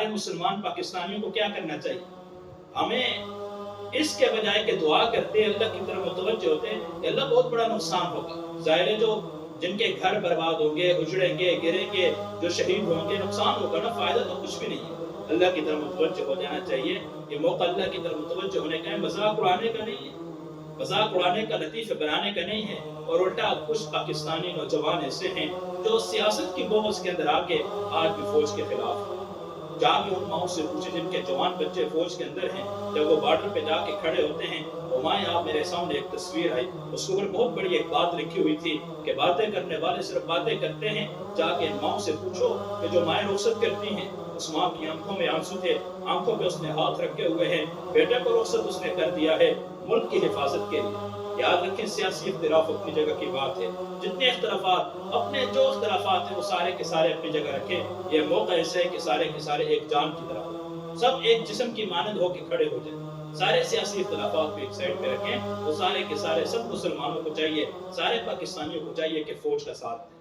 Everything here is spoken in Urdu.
مسلمان پاکستانیوں کو کیا کرنا چاہیے؟ ہمیں اس کے بجائے کہ دعا کرتے اللہ کی طرف متوجہ ہوتے ہیں کہ اللہ بہت بڑا نقصان ہوگا، ظاہر ہے جو جن کے گھر برباد ہوں گے، اجڑیں گے، گریں گے، جو شہید ہوں گے، نقصان ہوگا نا، فائدہ تو کچھ بھی نہیں ہے۔ اللہ کی طرف متوجہ ہو جانا چاہیے، یہ موقع اللہ کی طرف متوجہ ہونے کا ہے، مذاق اڑانے کا نہیں ہے، مذاق اڑانے کا، لطیفے بنانے کا نہیں ہے۔ اور الٹا کچھ پاکستانی نوجوان ایسے ہیں جو سیاست کی بوجھ کے اندر آ کے آج بھی فوج کے خلاف ہیں۔ جا کے ان ماؤں سے پوچھے جن کے جوان بچے فوج کے اندر ہیں، جب وہ بارڈر پہ جا کے کھڑے ہوتے ہیں، ہمایوں آپ میرے سامنے ایک تصویر آئی، اس کے اوپر بہت بڑی ایک بات لکھی ہوئی تھی کہ باتیں کرنے والے صرف باتیں کرتے ہیں، جا کے ان ماؤں سے پوچھو کہ جو مائیں رخصت کرتی ہیں، اس ماں کی آنکھوں میں آنسو تھے، آنکھوں پہ اس نے ہاتھ رکھے ہوئے ہیں، بیٹے کو رخصت اس نے کر دیا ہے ملک کی حفاظت کے لیے۔ یاد رکھیں سیاسی اختلاف اپنی جگہ کی بات ہے، جتنے اختلافات، اپنے جو اختلافات ہیں وہ سارے کے سارے اپنی جگہ رکھیں، یہ موقع ایسے ہے کہ سارے کے سارے ایک جان کی طرح ہو، سب ایک جسم کی مانند ہو کے کھڑے ہو جائیں، سارے سیاسی اختلافات کو ایک سائڈ پہ رکھیں، وہ سارے کے سارے سب مسلمانوں کو چاہیے، سارے پاکستانیوں کو چاہیے کہ فوج کا ساتھ دیں۔